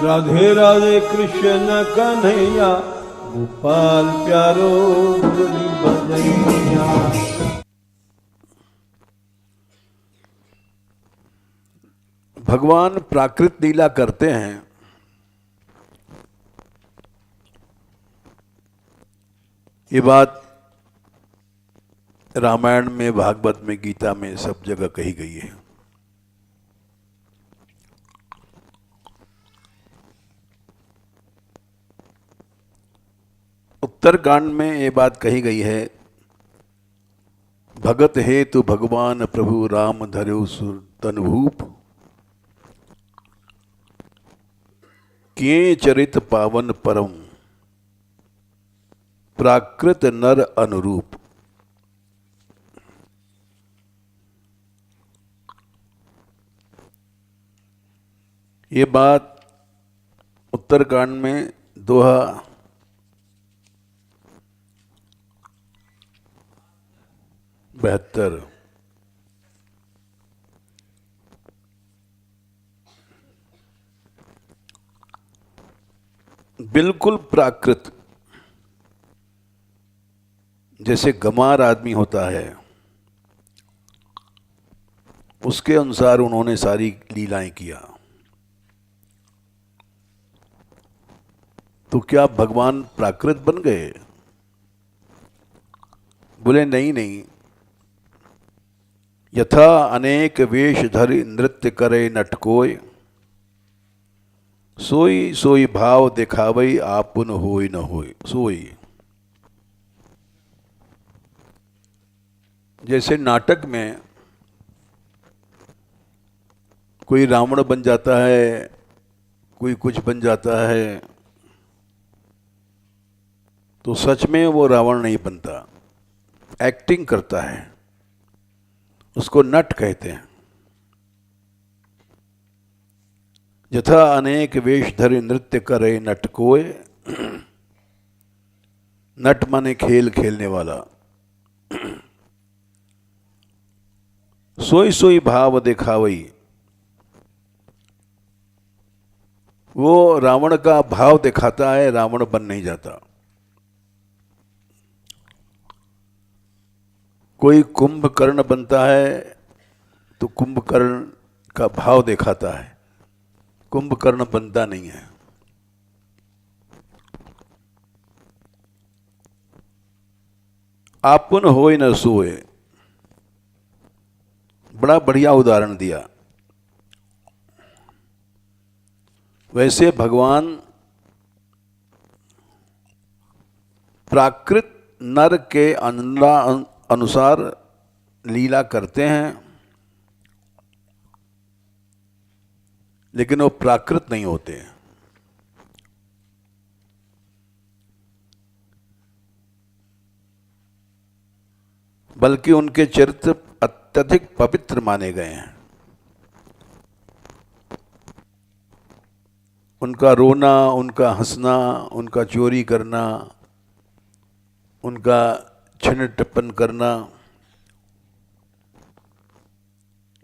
राधे राधे कृष्ण कन्हैया, गोपाल प्यारो मुरली बजैया। भगवान प्राकृत लीला करते हैं, ये बात रामायण में, भागवत में, गीता में सब जगह कही गई है। उत्तरकांड में ये बात कही गई है, भगत हेतु भगवान प्रभु राम धर्यो सुर तनुभूप, किए चरित पावन परम प्राकृत नर अनुरूप। ये बात उत्तरकांड में दोहा 72। बिल्कुल प्राकृत, जैसे गंवार आदमी होता है उसके अनुसार उन्होंने सारी लीलाएं किया। तो क्या भगवान प्राकृत बन गए? बोले नहीं नहीं, यथा अनेक वेश धरि नृत्य करे नटकोय, सोई सोई भाव दिखावई आपुन होय न होय सोई। जैसे नाटक में कोई रावण बन जाता है, कोई कुछ बन जाता है, तो सच में वो रावण नहीं बनता, एक्टिंग करता है, उसको नट कहते हैं। यथा अनेक वेश धरि नृत्य करे नटकोय, नट माने खेल खेलने वाला। सोई सोई भाव दिखावई, वो रावण का भाव दिखाता है, रावण बन नहीं जाता। कोई कुंभकर्ण बनता है तो कुंभकर्ण का भाव दिखाता है, कुंभकर्ण बनता नहीं है। आपुन होय न सोए, बड़ा बढ़िया उदाहरण दिया। वैसे भगवान प्राकृत नर के अनुसार लीला करते हैं, लेकिन वो प्राकृत नहीं होते। बल्कि उनके चरित्र अत्यधिक पवित्र माने गए हैं। उनका रोना, उनका हंसना, उनका चोरी करना, उनका छिन टिप्पण करना,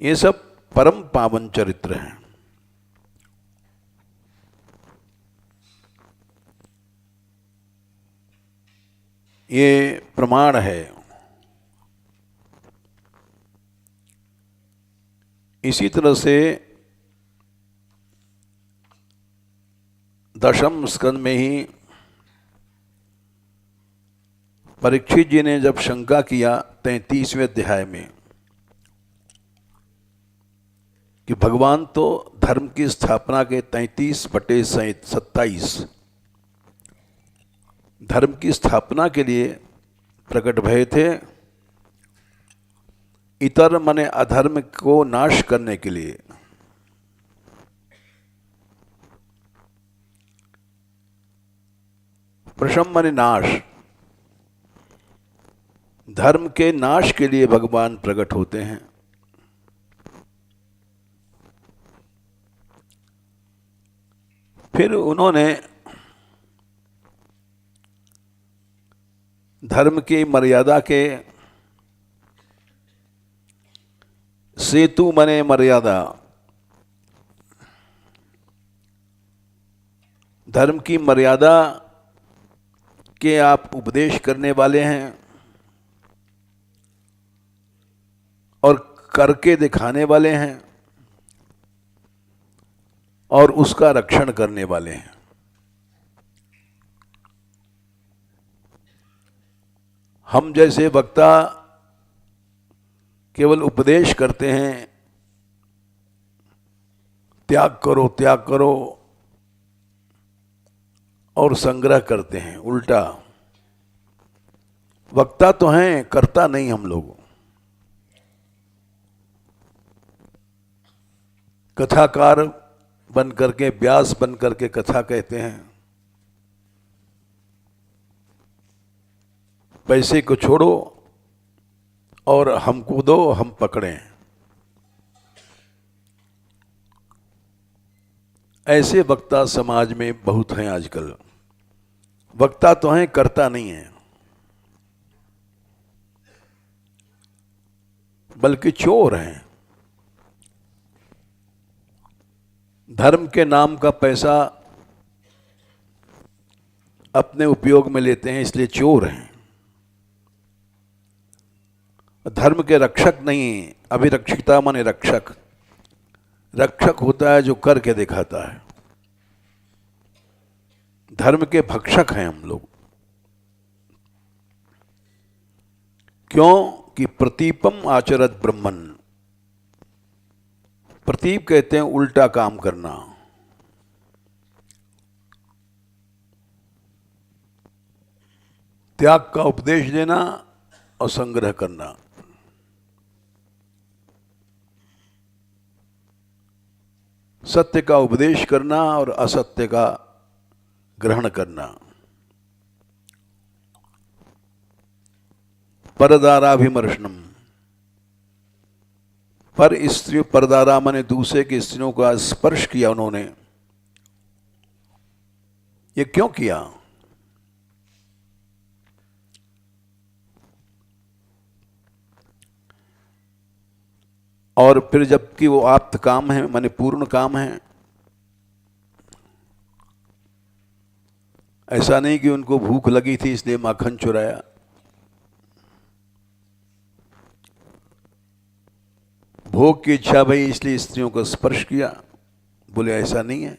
ये सब परम पावन चरित्र हैं। ये प्रमाण है। इसी तरह से दशम स्कंद में ही परीक्षित जी ने जब शंका किया 33वें अध्याय में कि भगवान तो धर्म की स्थापना के 33/27 धर्म की स्थापना के लिए प्रकट भये थे, इतर माने अधर्म को नाश करने के लिए। प्रशम माने नाश, धर्म के नाश के लिए भगवान प्रकट होते हैं। फिर उन्होंने धर्म की मर्यादा के सेतु मने मर्यादा, धर्म की मर्यादा के आप उपदेश करने वाले हैं और करके दिखाने वाले हैं और उसका रक्षण करने वाले हैं। हम जैसे वक्ता केवल उपदेश करते हैं, त्याग करो और संग्रह करते हैं। उल्टा, वक्ता तो हैं, करता नहीं हम लोग। कथाकार बन करके, व्यास बन करके कथा कहते हैं। पैसे को छोड़ो और हमको दो, हम पकड़ें। ऐसे वक्ता समाज में बहुत हैं आजकल। वक्ता तो हैं, करता नहीं है, बल्कि चोर हैं। धर्म के नाम का पैसा अपने उपयोग में लेते हैं, इसलिए चोर हैं। धर्म के रक्षक नहीं। अभिरक्षिता माने रक्षक। रक्षक होता है जो करके दिखाता है। धर्म के भक्षक हैं हम लोग। क्यों कि प्रतीपम आचरत ब्रह्मन। प्रतीप कहते हैं उल्टा काम करना। त्याग का उपदेश देना और संग्रह करना। सत्य का उपदेश करना और असत्य का ग्रहण करना। परदाराभिमर्शनम। पर स्त्री, परदारा माने दूसरे की स्त्रियों का स्पर्श किया उन्होंने। ये क्यों किया? और फिर जबकि वो आप्त काम है, माने पूर्ण काम है। ऐसा नहीं कि उनको भूख लगी थी इसलिए माखन चुराया। भोग की इच्छा भई इसलिए स्त्रियों को स्पर्श किया। बोले ऐसा नहीं है,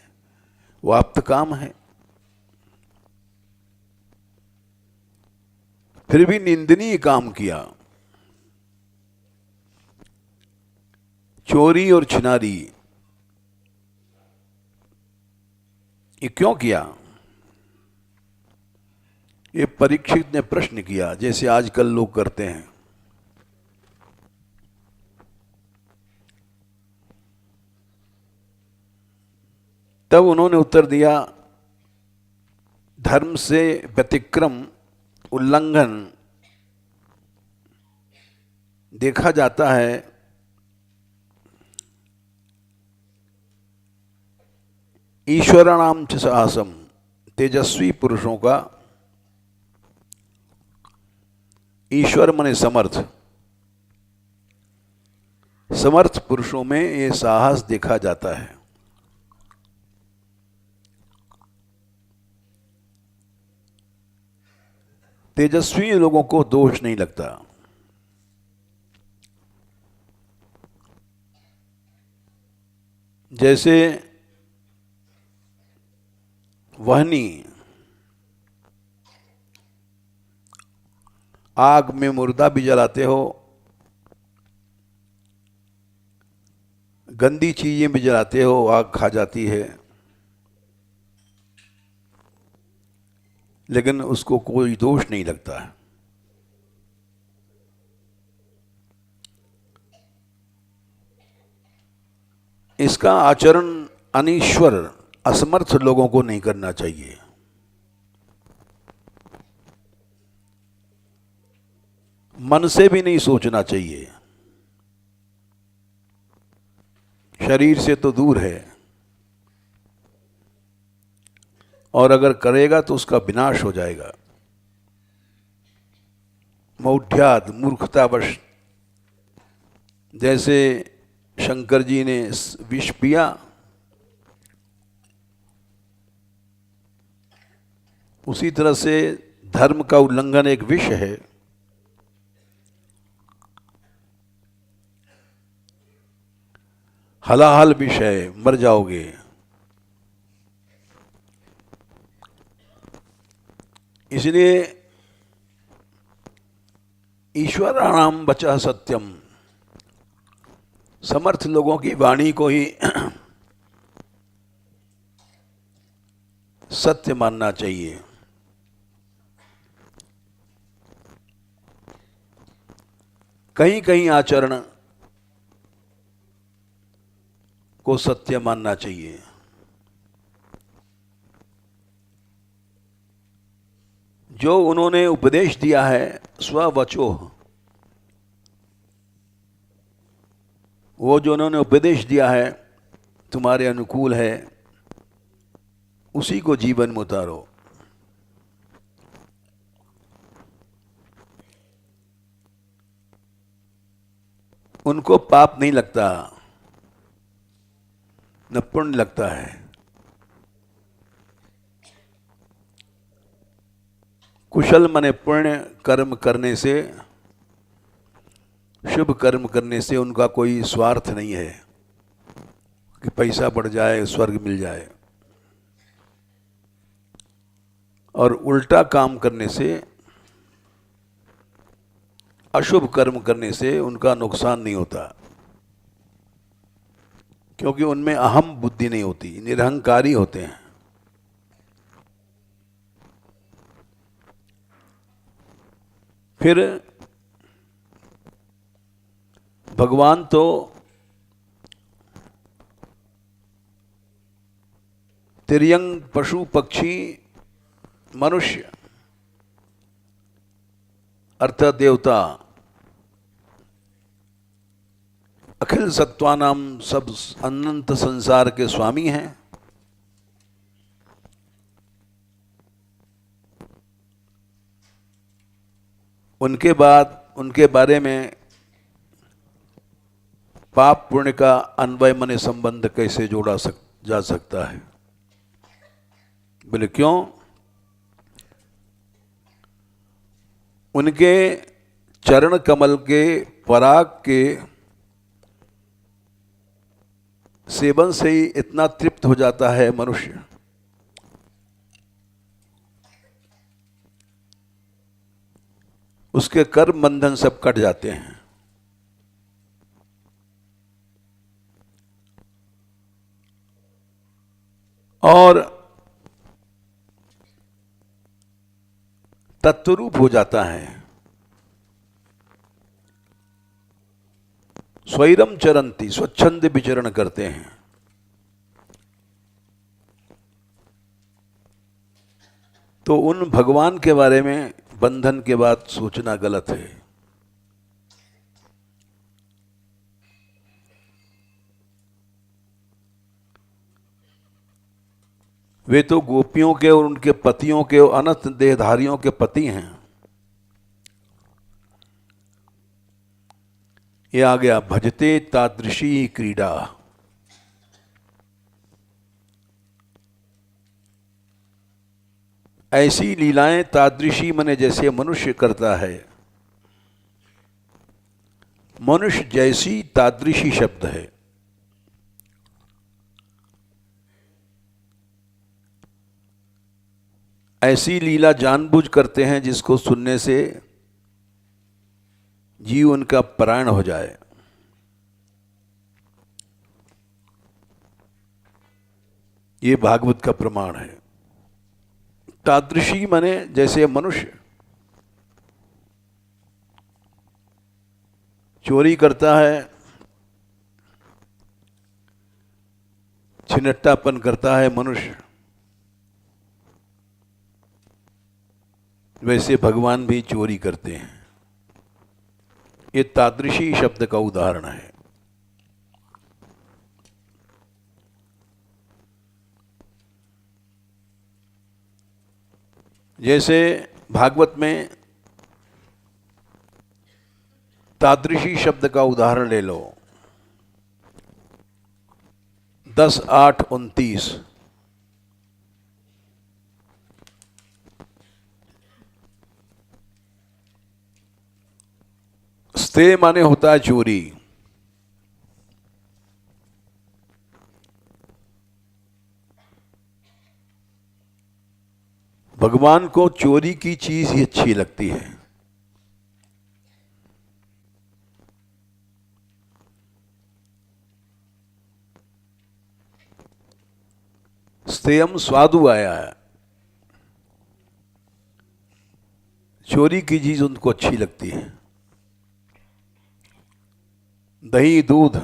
वो आप्त काम है। फिर भी निंदनीय काम किया। चोरी और छिनारी, ये क्यों किया? ये परीक्षित ने प्रश्न किया, जैसे आजकल लोग करते हैं। तब उन्होंने उत्तर दिया, धर्म से व्यतिक्रम, उल्लंघन देखा जाता है ईश्वराणाम च साहसम, तेजस्वी पुरुषों का। ईश्वर मने समर्थ। समर्थ पुरुषों में ये साहस देखा जाता है। तेजस्वी लोगों को दोष नहीं लगता। जैसे वहनी आग में मुर्दा भी जलाते हो, गंदी चीजें भी जलाते हो, आग खा जाती है, लेकिन उसको कोई दोष नहीं लगता है। इसका आचरण अनीश्वर, असमर्थ लोगों को नहीं करना चाहिए। मन से भी नहीं सोचना चाहिए। शरीर से तो दूर है, और अगर करेगा तो उसका विनाश हो जाएगा। मौढ़्याद, मूर्खतावश, जैसे शंकर जी ने विष पिया उसी तरह से धर्म का उल्लंघन एक विष है। हलाहल विष है, मर जाओगे। इसलिए ईश्वराणाम वचः सत्यम, समर्थ लोगों की वाणी को ही सत्य मानना चाहिए। कहीं कहीं आचरण को सत्य मानना चाहिए। जो उन्होंने उपदेश दिया है स्ववचो, वो जो उन्होंने उपदेश दिया है तुम्हारे अनुकूल है, उसी को जीवन में उतारो। उनको पाप नहीं लगता, न पुण्य लगता है। कुशल माने पुण्य कर्म करने से, शुभ कर्म करने से उनका कोई स्वार्थ नहीं है कि पैसा बढ़ जाए, स्वर्ग मिल जाए। और उल्टा काम करने से, अशुभ कर्म करने से उनका नुकसान नहीं होता, क्योंकि उनमें अहम बुद्धि नहीं होती, निरहंकारी होते हैं। फिर भगवान तो तिर्यंग, पशु पक्षी, मनुष्य अर्थात देवता, अखिल सत्वानाम, सब अनंत संसार के स्वामी हैं। उनके बाद उनके बारे में पाप पुण्य का अन्वय मने संबंध कैसे जोड़ा जा सकता है? बोले क्यों? उनके चरण कमल के पराग के सेवन से ही इतना तृप्त हो जाता है मनुष्य, उसके कर्म बंधन सब कट जाते हैं। और तत्वरूप हो जाता है। स्वैरम चरंती, स्वच्छंद विचरण करते हैं। तो उन भगवान के बारे में बंधन के बाद सोचना गलत है। वे तो गोपियों के और उनके पतियों के और अनंत देहधारियों के पति हैं। ये आ गया भजते तादृशी क्रीडा। ऐसी लीलाएं तादृशी मने जैसे मनुष्य करता है। मनुष्य जैसी तादृशी शब्द है। ऐसी लीला जानबूझ करते हैं जिसको सुनने से जीव उनका परायण हो जाए। ये भागवत का प्रमाण है। तादृशी माने जैसे मनुष्य चोरी करता है, छिनट्टापन करता है मनुष्य, वैसे भगवान भी चोरी करते हैं। ये तादृशी शब्द का उदाहरण है। जैसे भागवत में तादृशी शब्द का उदाहरण ले लो। 10:8-29 स्ते माने होता है चोरी। भगवान को चोरी की चीज ही अच्छी लगती है। स्तेयम स्वादु आया है, चोरी की चीज उनको अच्छी लगती है। दही दूध,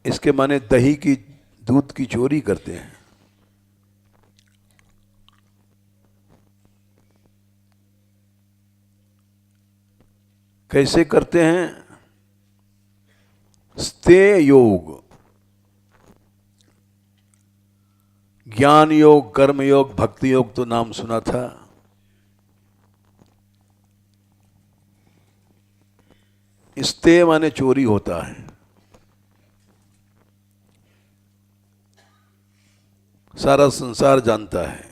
इसके माने दही की दूध की चोरी करते हैं। कैसे करते हैं? स्तेय योग, ज्ञान योग, कर्म योग, भक्ति योग तो नाम सुना था। स्तेय माने चोरी होता है। सारा संसार जानता है।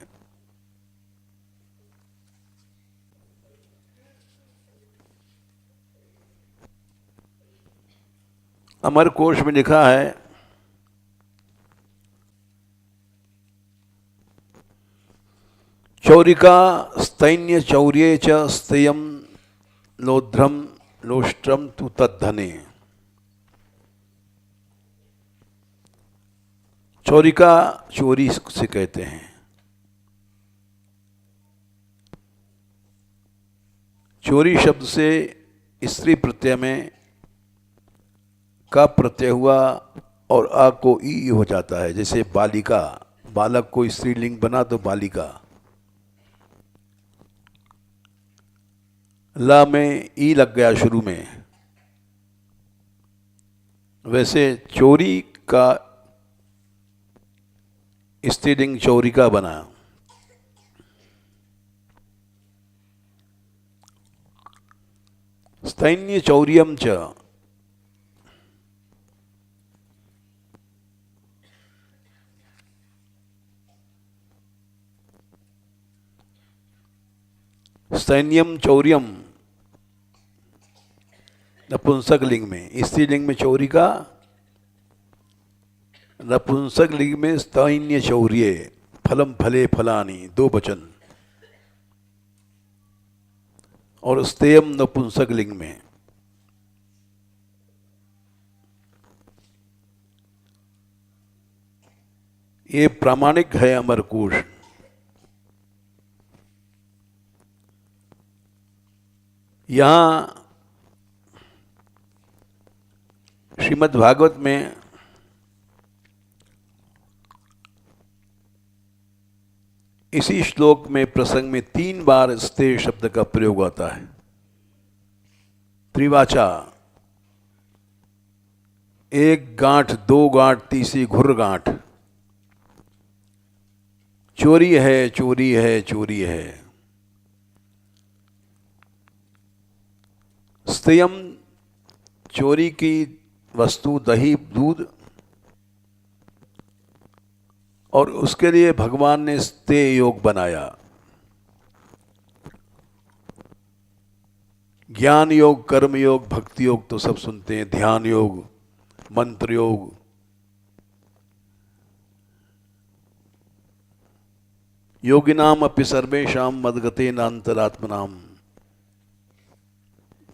अमर कोश में लिखा है, चौरिका स्तैन्य चौर्ये च स्तेयम लोध्रम लोष्ट्रम तु तद्धने। चौरिका चोरी से कहते हैं। चोरी शब्द से स्त्री प्रत्यय में का प्रत्यय हुआ और आ को ई हो जाता है। जैसे बालिका, बालक को स्त्रीलिंग बना तो बालिका। ला में ई लग गया शुरू में। वैसे चोरी का स्त्रीलिंग चौरिका बना। स्तैन्य चौर्यम च, सैन्यम चौर्यम नपुंसक लिंग में, स्त्रीलिंग में चौरिका, नपुंसक लिंग में स्तैन्य चौर्ये, फलम फले फलानी, दो वचन। और स्तेयम नपुंसक लिंग में। ये प्रामाणिक है अमरकोश। यहां श्रीमद् भागवत में इसी श्लोक में प्रसंग में 3 बार स्ते शब्द का प्रयोग आता है। त्रिवाचा, एक गांठ, दो गांठ, तीसरी घुर गांठ। चोरी है, चोरी है, चोरी है। स्तेयम चोरी की वस्तु, दही दूध, और उसके लिए भगवान ने स्तेय योग बनाया। ज्ञान योग, कर्म योग, भक्ति योग तो सब सुनते हैं, ध्यान योग, मंत्र योग। योगिनाम अपि सर्वेषां मद्गतेन अंतरात्मनाम।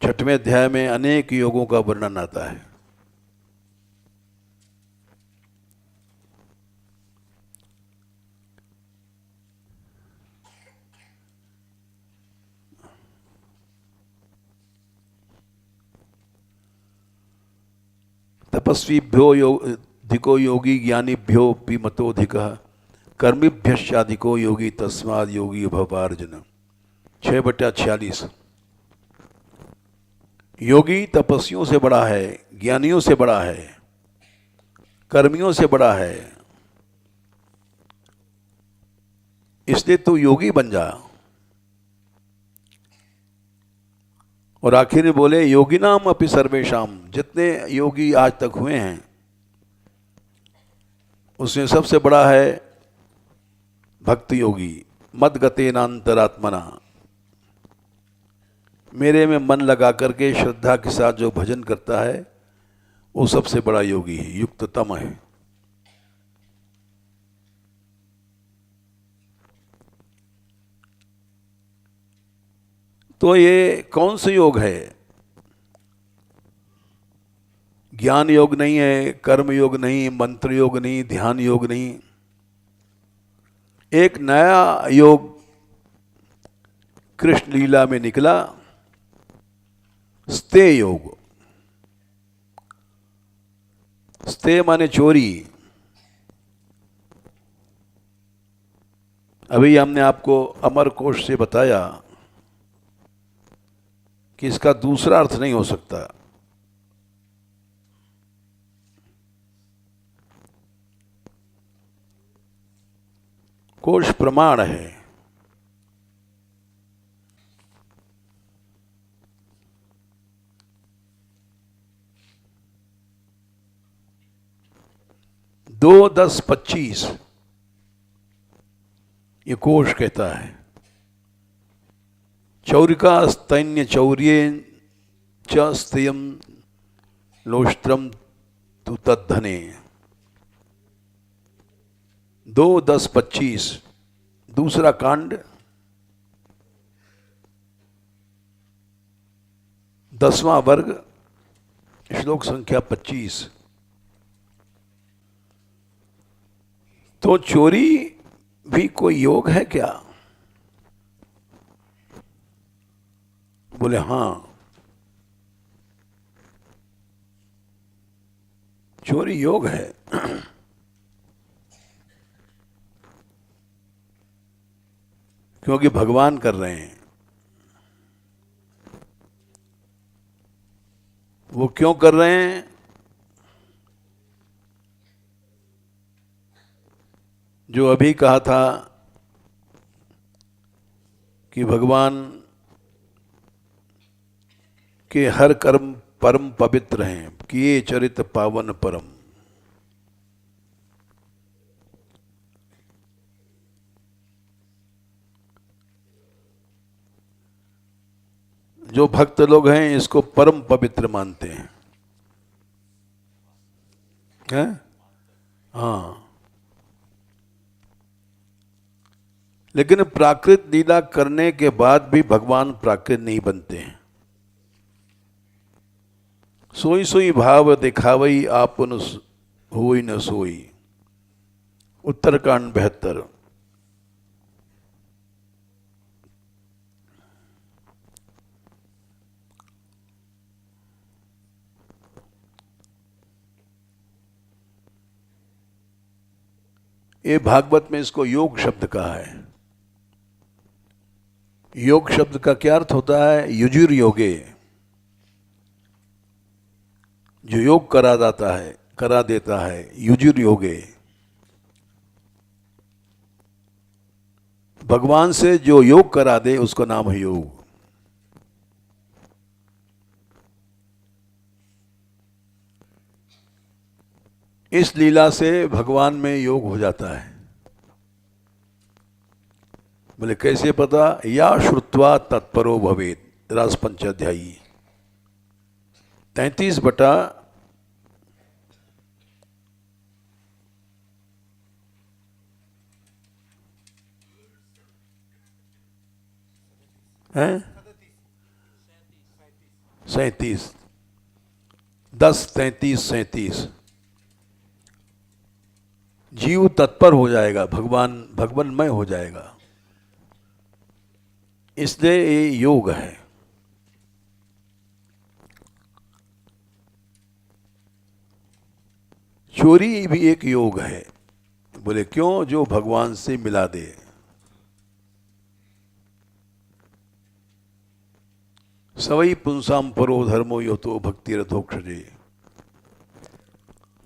6वें अध्याय में अनेक योगों का वर्णन आता है। तपस्वीभ्यो अधिको योगी ज्ञानीभ्यो भी मतोधिकः कर्मिभ्यश्चाधिको योगी तस्माद् योगी भवार्जुन। 6/46। योगी तपस्वियों से बड़ा है, ज्ञानियों से बड़ा है, कर्मियों से बड़ा है। इसलिए तू योगी बन जा। और आखिर में बोले योगिनाम अपि सर्वेषाम, जितने योगी आज तक हुए हैं उसमें सबसे बड़ा है भक्ति योगी। मद्गतेन अंतरात्मना, मेरे में मन लगा करके श्रद्धा के साथ जो भजन करता है वो सबसे बड़ा योगी है, युक्ततम है। तो ये कौन सा योग है? ज्ञान योग नहीं है, कर्म योग नहीं, मंत्र योग नहीं, ध्यान योग नहीं। एक नया योग कृष्ण लीला में निकला, स्ते योग। स्ते माने चोरी। अभी हमने आपको अमर कोश से बताया कि इसका दूसरा अर्थ नहीं हो सकता। कोश प्रमाण है। दो 10 25 ये कोश कहता है। चौरिका स्तन्य चौर्ये च स्तेयम लोष्ट्रम तु तद्धने। 2 10 25 दूसरा कांड 10वां वर्ग श्लोक संख्या 25। तो चोरी भी कोई योग है क्या? बोले हां, चोरी योग है। क्योंकि भगवान कर रहे हैं। वो क्यों कर रहे हैं? जो अभी कहा था कि भगवान के हर कर्म परम पवित्र हैं, किए चरित पावन परम। जो भक्त लोग हैं इसको परम पवित्र मानते हैं, हैं? हाँ। लेकिन प्राकृत लीला करने के बाद भी भगवान प्राकृत नहीं बनते हैं। सोई सोई भाव दिखावई आपन होई न सोई। उत्तरकांड 72। ये भागवत में इसको योग शब्द कहा है। योग शब्द का क्या अर्थ होता है? युजुर योगे, जो योग करा देता है, युजुर योगे। भगवान से जो योग करा दे उसका नाम है योग। इस लीला से भगवान में योग हो जाता है। बोले कैसे पता? या श्रुत्वा तत्परो भवेत। रास पंचाध्यायी 33 बटा है 37 10 33 37। जीव तत्पर हो जाएगा, भगवानमय हो जाएगा। इसलिए ये योग है। चोरी भी एक योग है। बोले क्यों? जो भगवान से मिला दे। सवई पुंसाम परो धर्मो यो तो भक्ति रथोक्षजे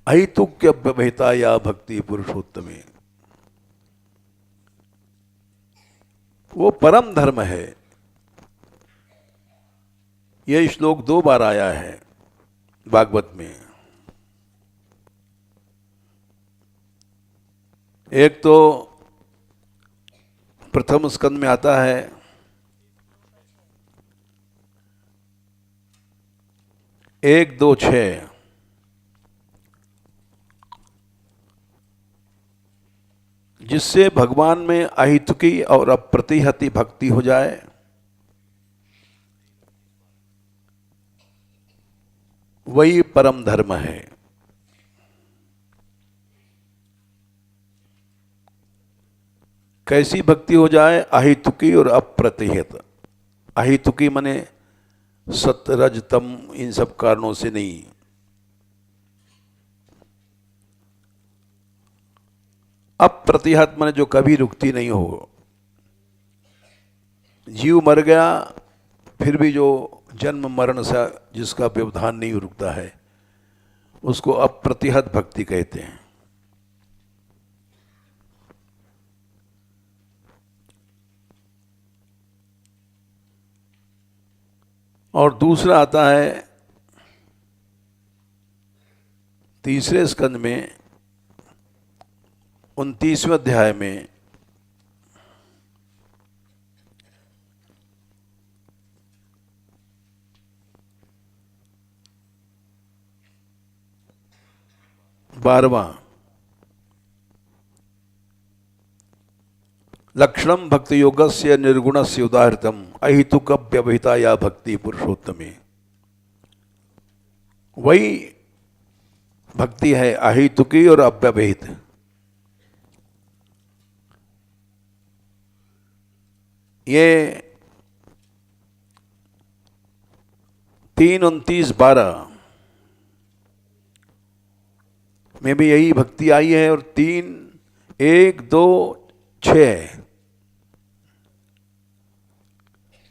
अहितुक्य व्यवहिता या भक्ति पुरुषोत्तमे। वो परम धर्म है। यह श्लोक 2 बार आया है भागवत में। एक तो प्रथम स्कंद में आता है 1 2 6 जिससे भगवान में अहितुकी और अप्रतिहति भक्ति हो जाए, वही परम धर्म है। कैसी भक्ति हो जाए? अहितुकी और अप्रतिहत। अहितुकी माने सत्य रज तम इन सब कारणों से नहीं। अप्रतिहत माने जो कभी रुकती नहीं हो। जीव मर गया फिर भी जो जन्म मरण से जिसका व्यवधान नहीं रुकता है, उसको अप्रतिहत भक्ति कहते हैं। और दूसरा आता है 3 स्कंद में 29वें अध्याय में, बारहवां, लक्षणम भक्ति योगस्य निर्गुणस्य उदाहृतम अहितुक व्यवहिता या भक्ति पुरुषोत्तमे। वही भक्ति है अहितुकी और अव्यवहित। ये 3 29 12 में भी यही भक्ति आई है, और 3 1 2 6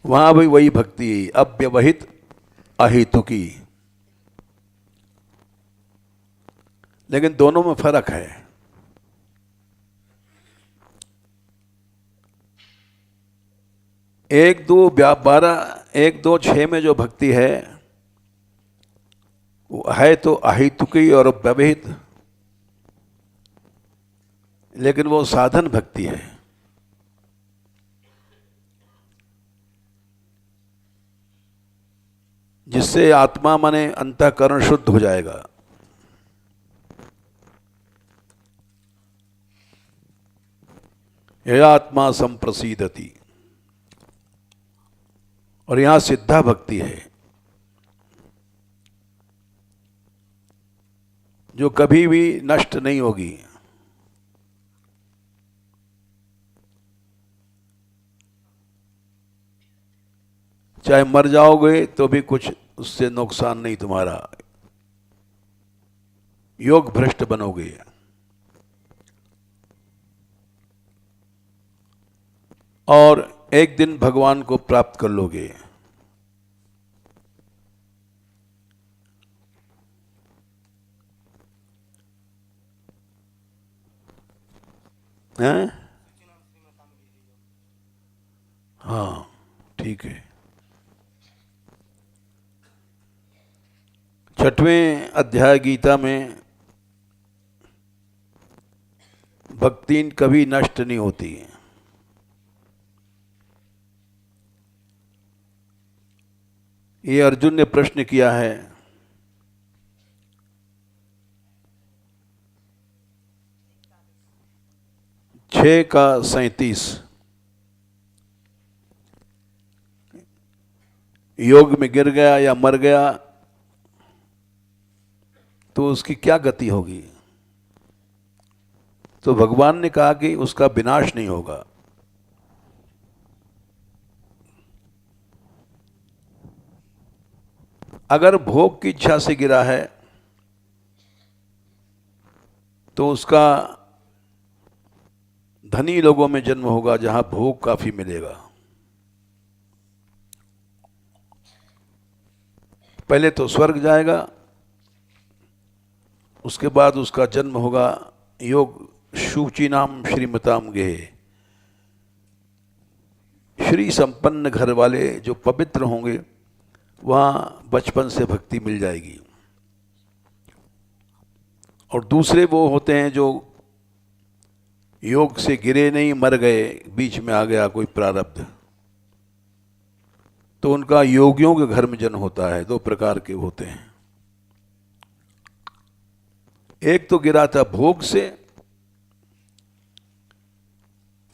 वहां भी वही भक्ति, अव्यवहित अहितुकी। लेकिन दोनों में फर्क है। 1 2 12 1 2 6 में जो भक्ति है वो है तो अहितुकी और अव्यवहित, लेकिन वो साधन भक्ति है। जिससे आत्मा माने अंतःकरण शुद्ध हो जाएगा। यह आत्मा संप्रसीदति। और यहां सिद्धा भक्ति है जो कभी भी नष्ट नहीं होगी। चाहे मर जाओगे तो भी कुछ उससे नुकसान नहीं तुम्हारा, योग भ्रष्ट बनोगे। और एक दिन भगवान को प्राप्त कर लोगे। हैं? हाँ ठीक है। 6वें अध्याय गीता में भक्ति कभी नष्ट नहीं होती। ये अर्जुन ने प्रश्न किया है। 6 का 37 योग में गिर गया या मर गया तो उसकी क्या गति होगी? तो भगवान ने कहा कि उसका विनाश नहीं होगा। अगर भोग की इच्छा से गिरा है तो उसका धनी लोगों में जन्म होगा जहां भोग काफी मिलेगा। पहले तो स्वर्ग जाएगा, उसके बाद उसका जन्म होगा योग शुचि नाम श्रीमताम गेहे। श्री संपन्न घर वाले जो पवित्र होंगे वहां बचपन से भक्ति मिल जाएगी। और दूसरे वो होते हैं जो योग से गिरे नहीं, मर गए, बीच में आ गया कोई प्रारब्ध, तो उनका योगियों के घर में जन्म होता है। 2 प्रकार के होते हैं। एक तो गिरा था भोग से,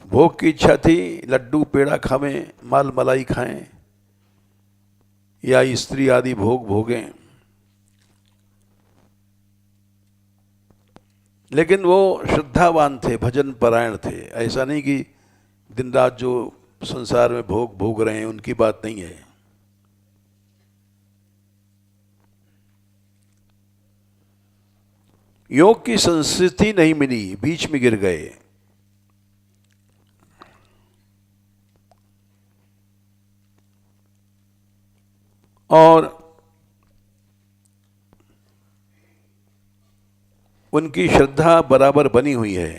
भोग की इच्छा थी, लड्डू पेड़ा खावें, माल मलाई खाएं या स्त्री आदि भोग भोगें, लेकिन वो श्रद्धावान थे, भजन परायण थे। ऐसा नहीं कि दिन रात जो संसार में भोग भोग रहे हैं उनकी बात नहीं है। योग की संस्कृति नहीं मिली, बीच में गिर गए। और उनकी श्रद्धा बराबर बनी हुई है।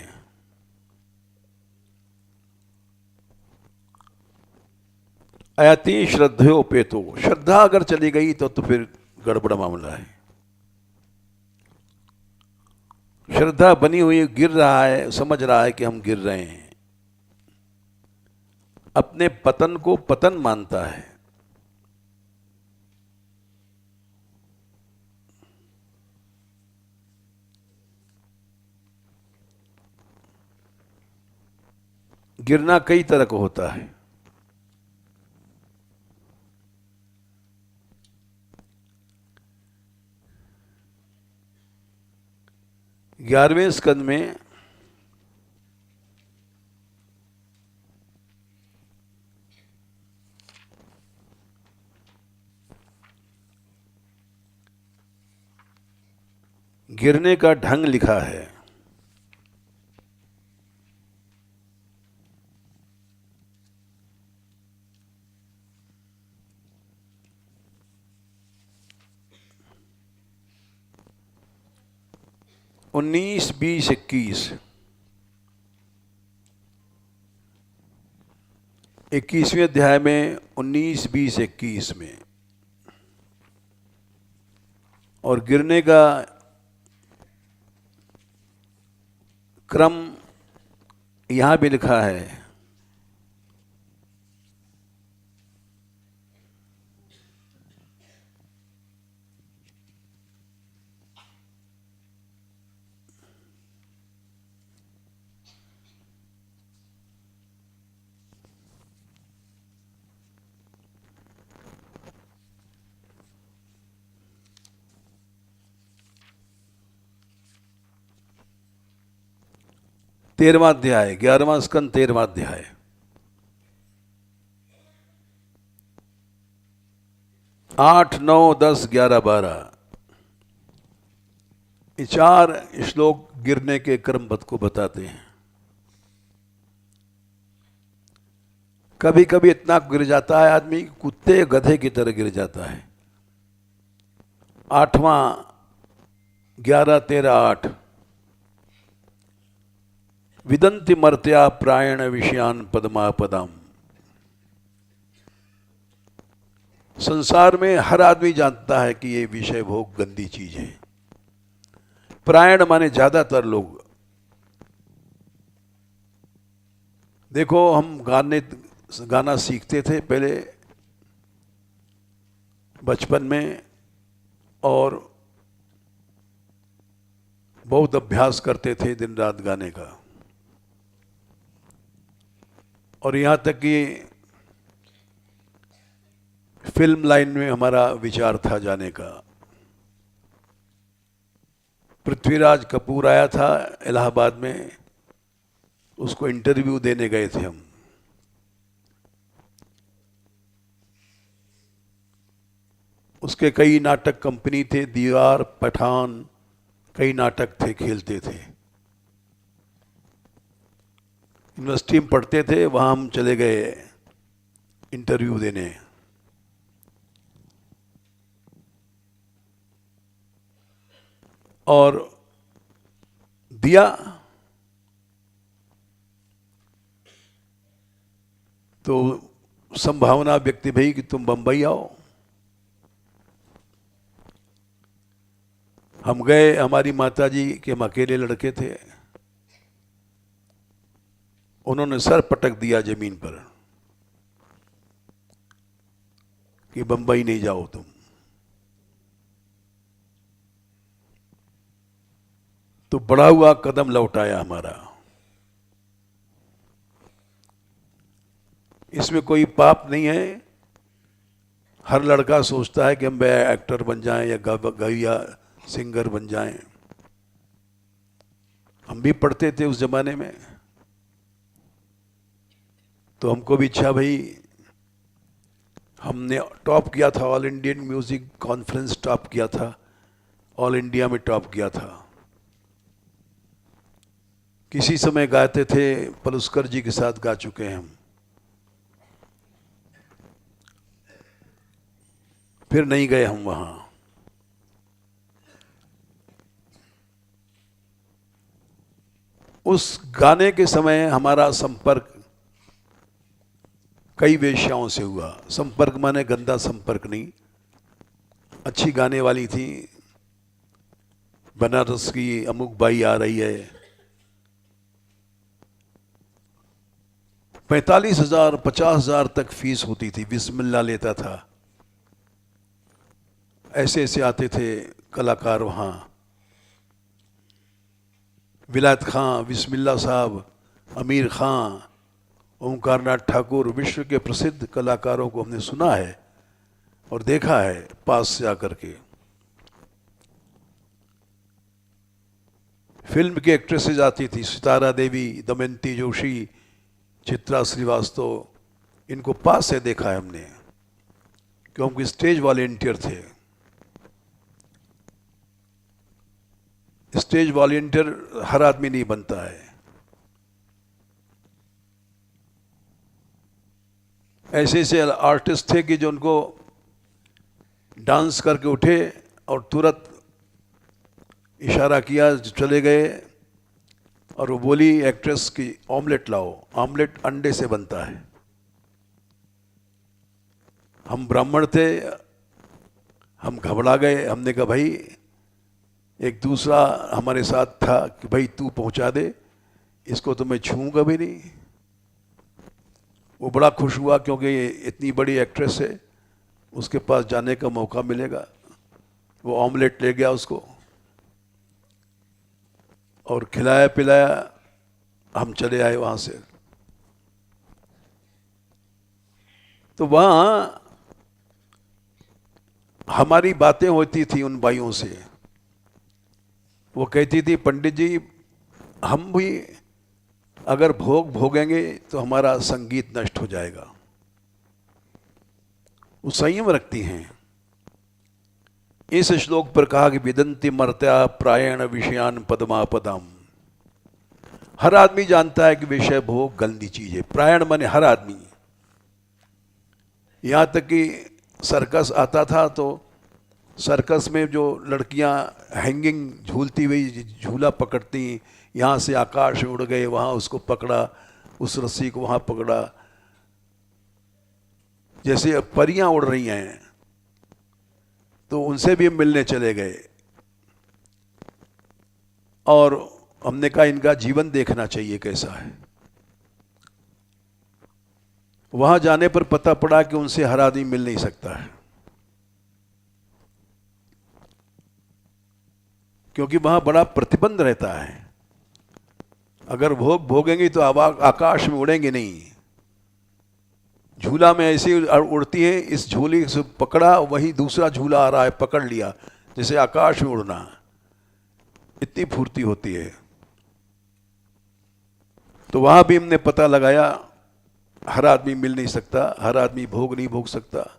अयति श्रद्धयोपेतो, श्रद्धा अगर चली गई तो फिर गड़बड़ मामला है। श्रद्धा बनी हुई, गिर रहा है, समझ रहा है कि हम गिर रहे हैं, अपने पतन को पतन मानता है। गिरना कई तरह का होता है। ग्यारहवें स्कंद में गिरने का ढंग लिखा है। उन्नीस, बीस, इक्कीस, 21वें अध्याय में 19, 20, 21 में। और गिरने का क्रम यहां भी लिखा है। तेरहवां अध्याय, 11वां स्कंद, 13वां अध्याय। आठ, 9, 10, 11, 12, ये 4 श्लोक गिरने के क्रमबद्ध को बताते हैं। कभी कभी इतना गिर जाता है आदमी, कुत्ते गधे की तरह गिर जाता है। 8वां, 11, 13, 8, विदंति मर्त्या प्रायण विषयान पदमापदम। संसार में हर आदमी जानता है कि ये विषय भोग गंदी चीज है। प्रायण माने ज्यादातर लोग। देखो, हम गाना सीखते थे पहले बचपन में, और बहुत अभ्यास करते थे दिन रात गाने का। और यहाँ तक कि फिल्म लाइन में हमारा विचार था जाने का। पृथ्वीराज कपूर आया था इलाहाबाद में, उसको इंटरव्यू देने गए थे हम। उसके कई नाटक कंपनी थे, दीवार, पठान, कई नाटक थे, खेलते थे। यूनिवर्सिटी में पढ़ते थे, वहाँ हम चले गए इंटरव्यू देने। और दिया तो संभावना व्यक्ति भई कि तुम बंबई आओ। हम गए, हमारी माताजी के हम अकेले लड़के थे, उन्होंने सर पटक दिया जमीन पर कि बंबई नहीं जाओ तुम। तो बढ़ा हुआ कदम लौटाया हमारा। इसमें कोई पाप नहीं है। हर लड़का सोचता है कि हम एक्टर बन जाएं या गाया सिंगर बन जाएं। हम भी पढ़ते थे उस जमाने में, तो हमको भी इच्छा भाई। हमने टॉप किया था, all Indian music conference top किया था, ऑल इंडिया में टॉप किया था। किसी समय गाते थे, पलुस्कर जी के साथ गा चुके हैं हम। फिर नहीं गए हम वहां। उस गाने के समय हमारा संपर्क कई वेश्याओं से हुआ। संपर्क माने गंदा संपर्क नहीं, अच्छी गाने वाली थी। बनारस की अमुक बाई आ रही है, 45,000 50,000 तक फीस होती थी, बिस्मिल्लाह लेता था। ऐसे ऐसे आते थे कलाकार वहाँ। विलायत खां, बिस्मिल्लाह साहब, आमिर खां, ओंकार नाथ ठाकुर, विश्व के प्रसिद्ध कलाकारों को हमने सुना है और देखा है पास से आकर के। फिल्म की एक्ट्रेसेस आती थी, सितारा देवी, दमयंती जोशी, चित्रा श्रीवास्तव, इनको पास से देखा है हमने, क्योंकि स्टेज वॉलेंटियर थे। स्टेज वॉलेंटियर हर आदमी नहीं बनता है। ऐसे ऐसे आर्टिस्ट थे कि जो उनको डांस करके उठे और तुरंत इशारा किया, चले गए। और वो बोली एक्ट्रेस की, ऑमलेट लाओ। ऑमलेट अंडे से बनता है। हम ब्राह्मण थे, हम घबरा गए। हमने कहा भाई, एक दूसरा हमारे साथ था कि भाई तू पहुंचा दे, इसको तो मैं छूऊंगा भी नहीं। वो बड़ा खुश हुआ क्योंकि ये इतनी बड़ी एक्ट्रेस है, उसके पास जाने का मौका मिलेगा। वो ऑमलेट ले गया उसको और खिलाया पिलाया। हम चले आए वहाँ से। तो वहाँ हमारी बातें होती थी उन भाइयों से। वो कहती थी, पंडित जी हम भी अगर भोग भोगेंगे तो हमारा संगीत नष्ट हो जाएगा। वो संयम रखती हैं। इस श्लोक पर कहा कि विदंती मर्त्या प्रायण विषयान पदमापदम। हर आदमी जानता है कि विषय भोग गंदी चीज है। प्रायण माने हर आदमी। यहां तक कि सर्कस आता था तो सर्कस में जो लड़कियां हैंगिंग झूलती हुई झूला पकड़ती, यहाँ से आकाश उड़ गए, वहाँ उसको पकड़ा, उस रस्सी को वहाँ पकड़ा, जैसे अब परियां उड़ रही हैं। तो उनसे भी मिलने चले गए और हमने कहा इनका जीवन देखना चाहिए कैसा है। वहां जाने पर पता पड़ा कि उनसे हर आदमी मिल नहीं सकता है, क्योंकि वहां बड़ा प्रतिबंध रहता है। अगर भोग भोगेंगे तो आकाश में उड़ेंगे नहीं। झूला में ऐसे उड़ती है, इस झूले से पकड़ा, वही दूसरा झूला आ रहा है, पकड़ लिया, जैसे आकाश में उड़ना। इतनी फुर्ती होती है। तो वहां भी हमने पता लगाया हर आदमी मिल नहीं सकता, हर आदमी भोग नहीं भोग सकता।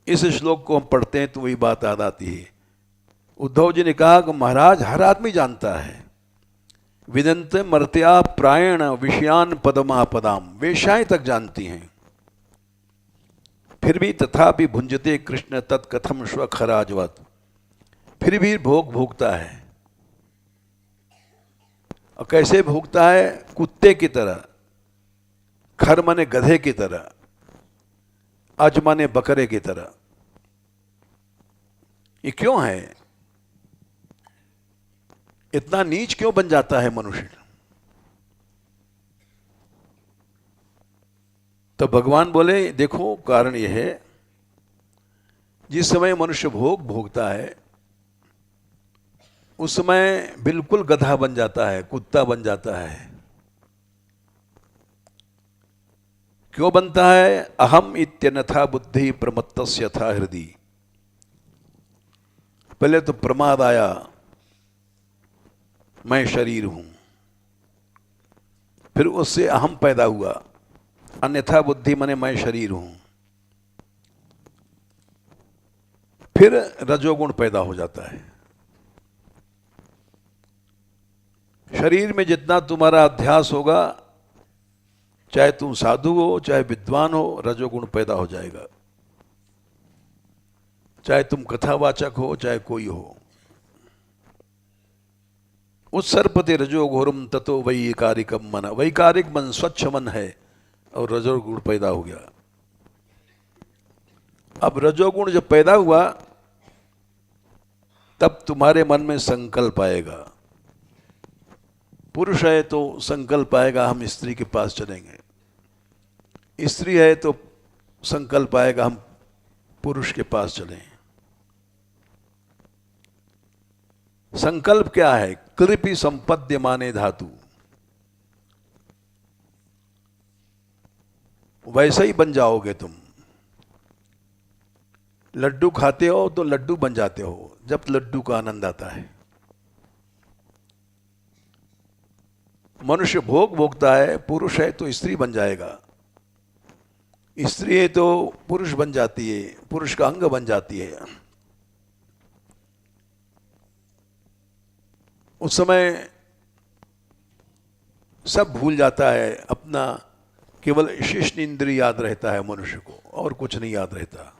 इस श्लोक को हम पढ़ते हैं तो वही बात याद आती है। उद्धव जी ने कहा कि महाराज हर आदमी जानता है, विदंत मर्त्या प्रायण विषयान पदमापदाम, वेश्याएं तक जानती हैं, फिर भी तथापि भुंजते कृष्ण तत्कथम स्वखराजवत, फिर भी भोग भोगता है। और कैसे भोगता है? कुत्ते की तरह, खर माने गधे की तरह, अज माने बकरे की तरह। ये क्यों है? इतना नीच क्यों बन जाता है मनुष्य? तो भगवान बोले देखो कारण यह है, जिस समय मनुष्य भोग भोगता है उस समय बिल्कुल गधा बन जाता है, कुत्ता बन जाता है। क्यों बनता है? अहम इत्यन्यथा बुद्धि प्रमत्तस्य यथा हृदि। पहले तो प्रमाद आया, मैं शरीर हूं, फिर उससे अहम पैदा हुआ, अन्यथा बुद्धि माने मैं शरीर हूं, फिर रजोगुण पैदा हो जाता है। शरीर में जितना तुम्हारा अध्यास होगा, चाहे तुम साधु हो चाहे विद्वान हो, रजोगुण पैदा हो जाएगा। चाहे तुम कथावाचक हो चाहे कोई हो। उत्सर्पते रजो घोरम ततो वैकारिकम मन। वैकारिक मन स्वच्छ मन है और रजोगुण पैदा हो गया। अब रजोगुण जब पैदा हुआ तब तुम्हारे मन में संकल्प आएगा। पुरुष है तो संकल्प आएगा हम स्त्री के पास चलेंगे, स्त्री है तो संकल्प आएगा हम पुरुष के पास चलें। संकल्प क्या है? कृपि संपद्य माने धातु। वैसे ही बन जाओगे तुम। लड्डू खाते हो तो लड्डू बन जाते हो जब लड्डू का आनंद आता है। मनुष्य भोग भोगता है, पुरुष है तो स्त्री बन जाएगा, स्त्री है तो पुरुष बन जाती है, पुरुष का अंग बन जाती है। उस समय सब भूल जाता है अपना, केवल शिष्ण इंद्रिय याद रहता है मनुष्य को, और कुछ नहीं याद रहता।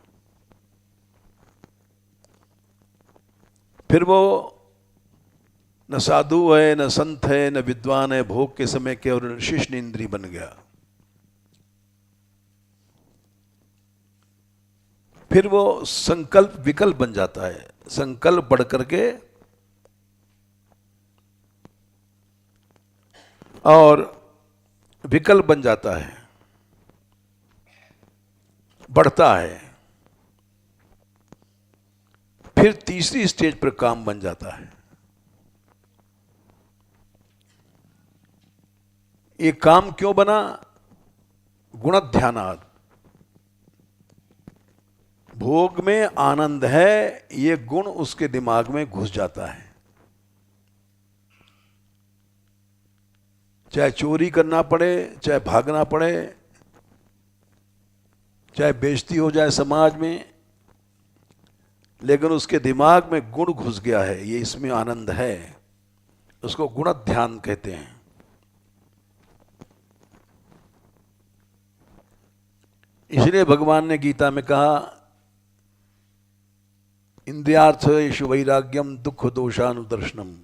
फिर वो न साधु है, न संत है, न विद्वान है, भोग के समय केवल शिष्ण इंद्रिय बन गया। फिर वो संकल्प विकल्प बन जाता है, संकल्प बढ़ करके और विकल्प बन जाता है, बढ़ता है। फिर तीसरी स्टेज पर काम बन जाता है। ये काम क्यों बना? गुणध्यानात्। भोग में आनंद है, ये गुण उसके दिमाग में घुस जाता है। चाहे चोरी करना पड़े, चाहे भागना पड़े, चाहे बेइज्जती हो जाए समाज में, लेकिन उसके दिमाग में गुण घुस गया है, ये इसमें आनंद है। उसको गुणध्यान कहते हैं। इसलिए भगवान ने गीता में कहा, इंद्रियार्थेषु वैराग्यम दुख दोषानुदर्शनम।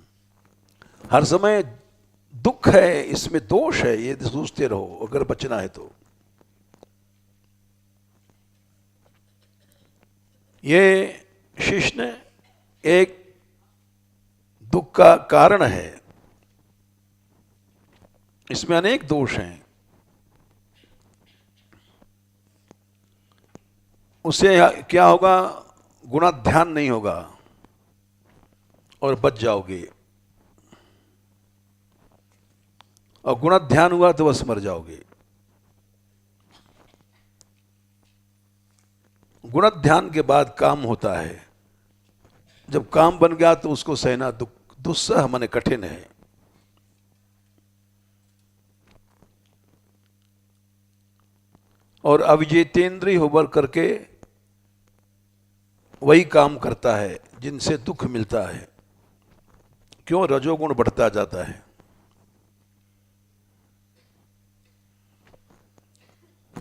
हर समय दुख है, इसमें दोष है, ये सोचते रहो अगर बचना है तो। ये शिष्ण एक दुख का कारण है, इसमें अनेक दोष हैं। उससे क्या होगा? गुणाध्यान नहीं होगा और बच जाओगे, और गुणाध्यान हुआ तो बस मर जाओगे। गुणाध्यान के बाद काम होता है। जब काम बन गया तो उसको सहना दुस्सह माने कठिन है। और अविजेतेंद्रिय होकर करके वही काम करता है जिनसे दुख मिलता है। क्यों? रजोगुण बढ़ता जाता है।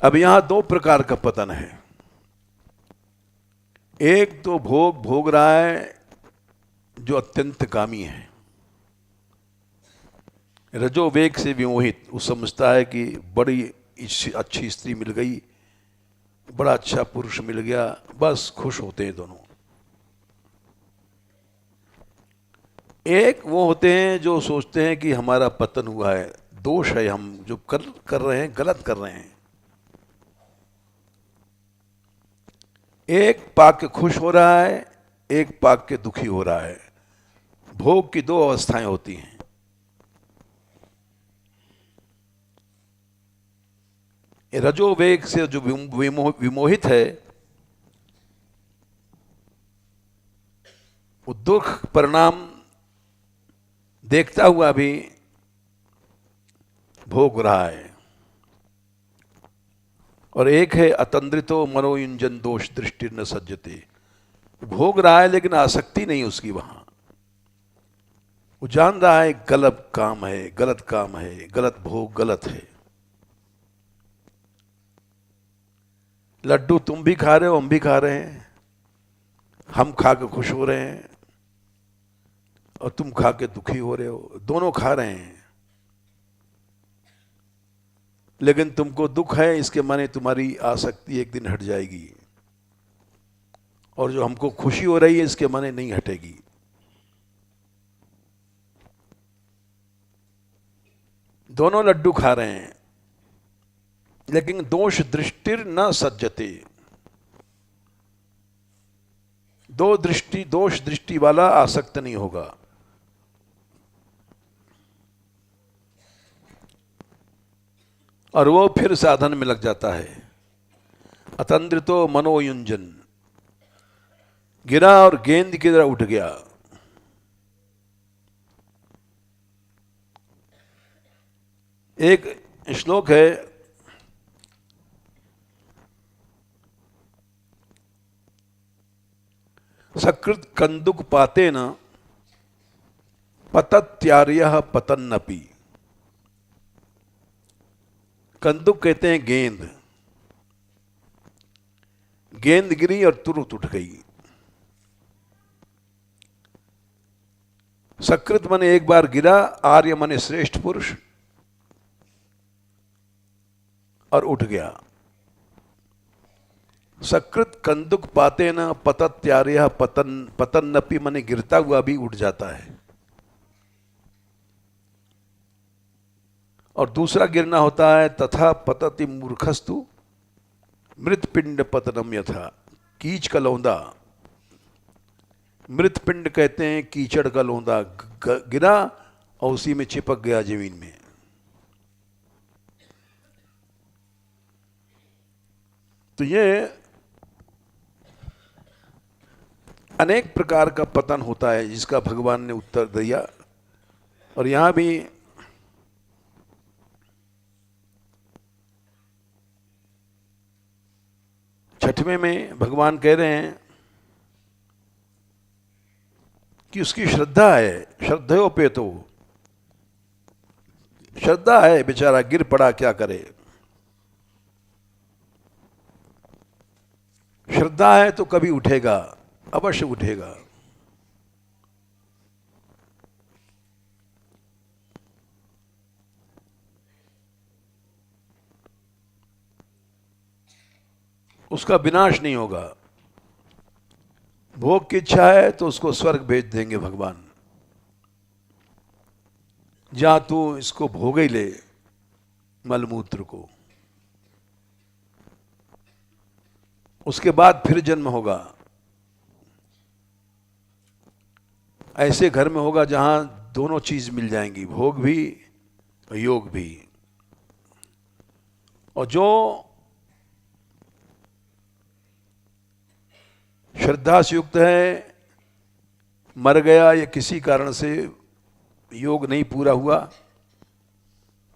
अब यहां दो प्रकार का पतन है। एक तो भोग भोग रहा है जो अत्यंत कामी है, रजोवेग से विमोहित। वो समझता है कि बड़ी अच्छी स्त्री मिल गई, बड़ा अच्छा पुरुष मिल गया, बस खुश होते हैं दोनों। एक वो होते हैं जो सोचते हैं कि हमारा पतन हुआ है, दोष है, हम जो कर रहे हैं गलत कर रहे हैं। एक पाक के खुश हो रहा है, एक पाक के दुखी हो रहा है। भोग की दो अवस्थाएं होती हैं। रजोवेग से जो विमोहित है, वो दुख परिणाम देखता हुआ भी भोग रहा है। और एक है अतंद्रितो मनोयुंजन दोष दृष्टि न सज्जते, भोग रहा है लेकिन आसक्ति नहीं उसकी वहां। वो जान रहा है गलत काम है, गलत काम है, गलत भोग गलत है। लड्डू तुम भी खा रहे हो, हम भी खा रहे हैं, हम खा के खुश हो रहे हैं और तुम खा के दुखी हो रहे हो, दोनों खा रहे हैं। लेकिन तुमको दुख है, इसके माने तुम्हारी आसक्ति एक दिन हट जाएगी, और जो हमको खुशी हो रही है इसके माने नहीं हटेगी। दोनों लड्डू खा रहे हैं, लेकिन दोष दृष्टिर न सज्जते, दोष दृष्टि वाला आसक्त नहीं होगा। और वो फिर साधन में लग जाता है। अतंद्रितो मनोयुंजन, गिरा और गेंद की तरह उठ गया। एक श्लोक है, सकृत कंदुक पाते न पतत्यार्यः पतन्नपि। कंदुक कहते हैं गेंद, गेंद गिरी और तुरंत उठ गई। सकृत माने एक बार गिरा, आर्य माने श्रेष्ठ पुरुष, और उठ गया। सकृत कंदुक पाते न पतत्यार्यः पतन्नपि माने गिरता हुआ भी उठ जाता है। और दूसरा गिरना होता है, तथा पतति मूर्खस्तु मृतपिंड पतनम यथा। कीच का लौंदा, मृतपिंड कहते हैं कीचड़ का लौंदा, गिरा और उसी में चिपक गया जमीन में। तो ये अनेक प्रकार का पतन होता है जिसका भगवान ने उत्तर दिया। और यहां भी छठवें में भगवान कह रहे हैं कि उसकी श्रद्धा है, श्रद्धयोपेतो, श्रद्धा है, बेचारा गिर पड़ा, क्या करे। श्रद्धा है तो कभी उठेगा, अवश्य उठेगा। उसका विनाश नहीं होगा। भोग की इच्छा है तो उसको स्वर्ग भेज देंगे भगवान, जा तू इसको भोग ही ले, मलमूत्र को। उसके बाद फिर जन्म होगा, ऐसे घर में होगा जहां दोनों चीज मिल जाएंगी, भोग भी और योग भी। और जो श्रद्धा से युक्त है, मर गया या किसी कारण से योग नहीं पूरा हुआ,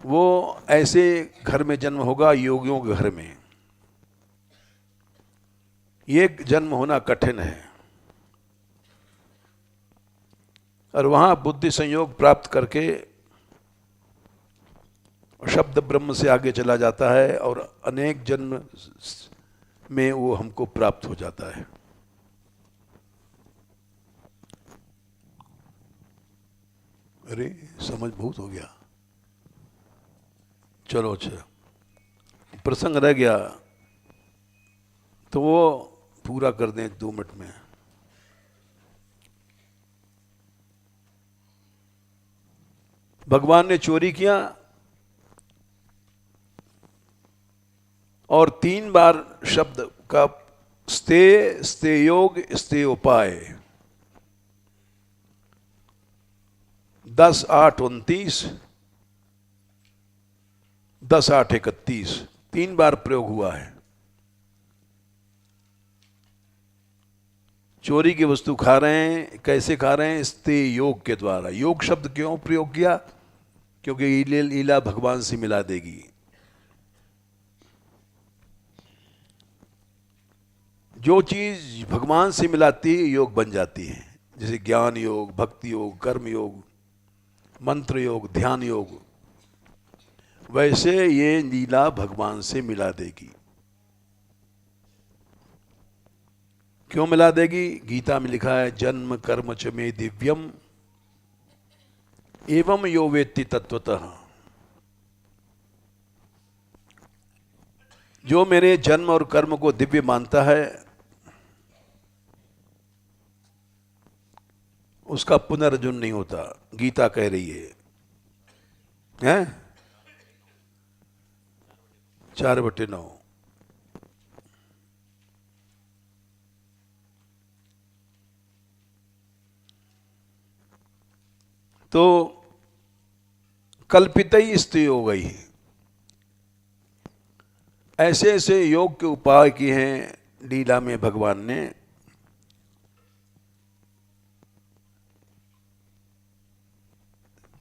वो ऐसे घर में जन्म होगा, योगियों के घर में। ये जन्म होना कठिन है। और वहां बुद्धि संयोग प्राप्त करके शब्द ब्रह्म से आगे चला जाता है, और अनेक जन्म में वो हमको प्राप्त हो जाता है। अरे समझ बहुत हो गया, चलो अच्छा, प्रसंग रह गया तो वो पूरा कर दें 2 मिनट में। भगवान ने चोरी किया और 3 बार शब्द का स्ते योग स्ते उपाय, 10/8/29, 10/8/31, 3 बार प्रयोग हुआ है। चोरी की वस्तु खा रहे हैं, कैसे खा रहे हैं? स्ते योग के द्वारा। योग शब्द क्यों प्रयोग किया? क्योंकि लीला भगवान से मिला देगी। जो चीज भगवान से मिलाती है योग बन जाती है, जैसे ज्ञान योग, भक्ति योग, कर्म योग, मंत्र योग, ध्यान योग। वैसे ये लीला भगवान से मिला देगी। क्यों मिला देगी? गीता में लिखा है, जन्म कर्म च मे दिव्यम एवं यो वेत्ति तत्वतः। जो मेरे जन्म और कर्म को दिव्य मानता है उसका पुनर्जन्म नहीं होता, गीता कह रही है, हैं? 4/9। तो कल्पित ही स्त्री हो गई। ऐसे ऐसे योग के उपाय किए हैं लीला में भगवान ने।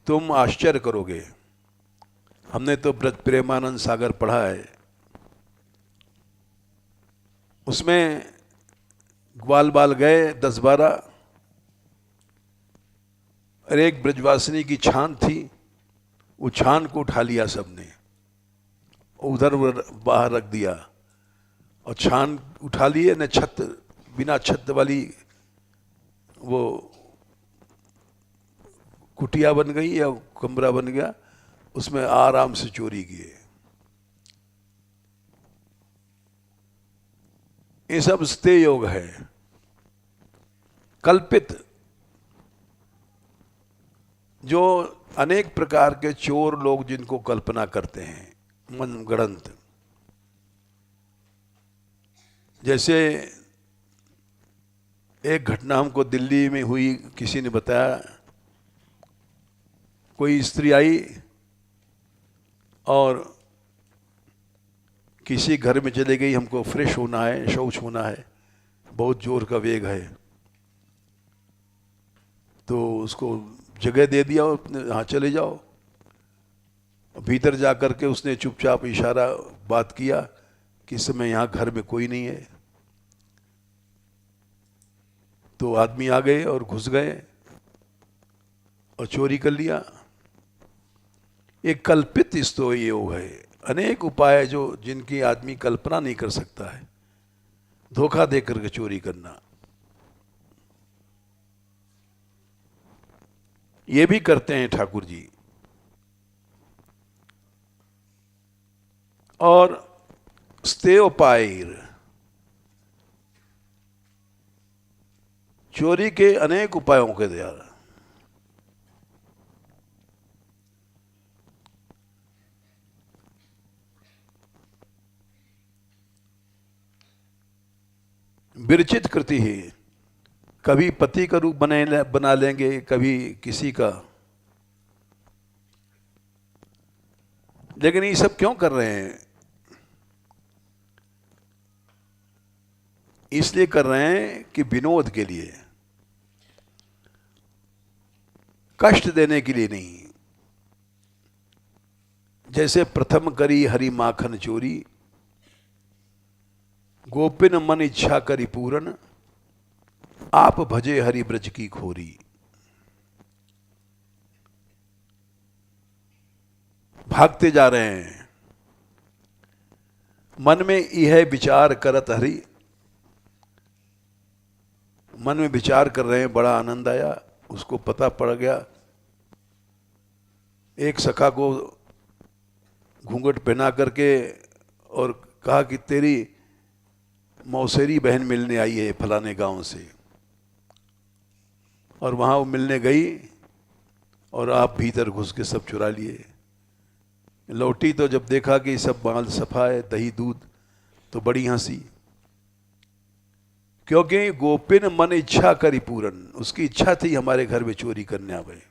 तुम आश्चर्य करोगे। हमने तो ब्रज प्रेमानंद सागर पढ़ा है, उसमें ग्वाल बाल गए 10-12, और एक ब्रजवासिनी की छान थी, वो छान को उठा लिया सबने, उधर बाहर रख दिया, और छान उठा लिए न, छत बिना छत वाली वो कुटिया बन गई या कमरा बन गया, उसमें आराम से चोरी किए। ये सब स्ते योग है, कल्पित। जो अनेक प्रकार के चोर लोग जिनको कल्पना करते हैं मनगढ़ंत। जैसे एक घटना हमको दिल्ली में हुई, किसी ने बताया, कोई स्त्री आई और किसी घर में चले गई, हमको फ्रेश होना है, शौच होना है, बहुत जोर का वेग है, तो उसको जगह दे दिया और अपने हाँ चले जाओ। भीतर जाकर के उसने चुपचाप इशारा बात किया कि इस समय यहाँ घर में कोई नहीं है। तो आदमी आ गए और घुस गए और चोरी कर लिया। एक कल्पित स्तो योग है, अनेक उपाय जो जिनकी आदमी कल्पना नहीं कर सकता है, धोखा दे करके चोरी करना। ये भी करते हैं ठाकुर जी। और स्तेयोपायर, चोरी के अनेक उपायों के द्वारा। विरचित कृति है, कभी पति का रूप बना लेंगे, कभी किसी का। लेकिन ये सब क्यों कर रहे हैं? इसलिए कर रहे हैं कि विनोद के लिए, कष्ट देने के लिए नहीं। जैसे प्रथम करी हरि माखन चोरी, गोपिन मन इच्छा करी पूरन, आप भजे हरि ब्रज की खोरी। भागते जा रहे हैं, मन में यह विचार करत हरि, मन में विचार कर रहे हैं, बड़ा आनंद आया। उसको पता पड़ गया, एक सखा को घूंघट पहना करके और कहा कि तेरी मौसेरी बहन मिलने आई है फलाने गांव से। और वहां वो मिलने गई और आप भीतर घुस के सब चुरा लिए। लौटी तो जब देखा कि सब माल सफा है, दही दूध, तो बड़ी हंसी। क्योंकि गोपिन मन इच्छा करी पूरन, उसकी इच्छा थी हमारे घर में चोरी करने आवे।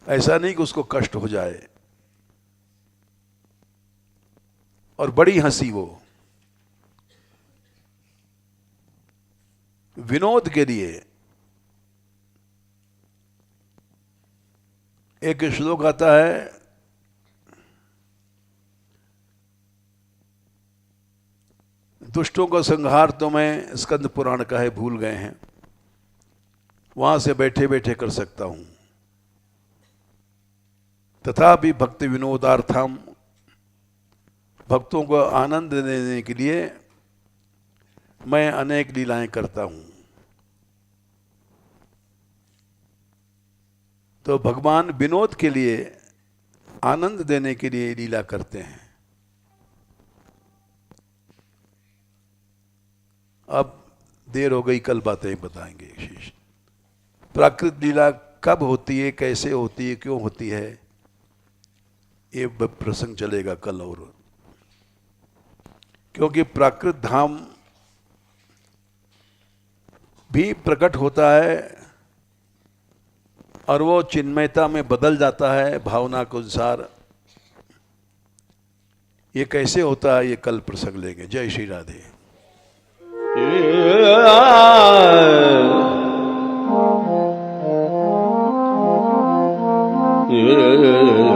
ऐसा नहीं कि उसको कष्ट हो जाए। और बड़ी हंसी वो विनोद के लिए। एक श्लोक आता है, दुष्टों का संहार तो मैं स्कंद पुराण का है, भूल गए हैं, वहां से बैठे बैठे कर सकता हूं। तथापि भक्ति विनोदार्थम, भक्तों को आनंद देने के लिए मैं अनेक लीलाएं करता हूं। तो भगवान विनोद के लिए, आनंद देने के लिए लीला करते हैं। अब देर हो गई, कल बातें बताएंगे शेष। प्राकृत लीला कब होती है, कैसे होती है, क्यों होती है, ये प्रसंग चलेगा कल। और क्योंकि प्राकृत धाम भी प्रकट होता है और वो चिन्मयता में बदल जाता है भावना के अनुसार। ये कैसे होता है, ये कल प्रसंग लेंगे। जय श्री राधे। Yeah.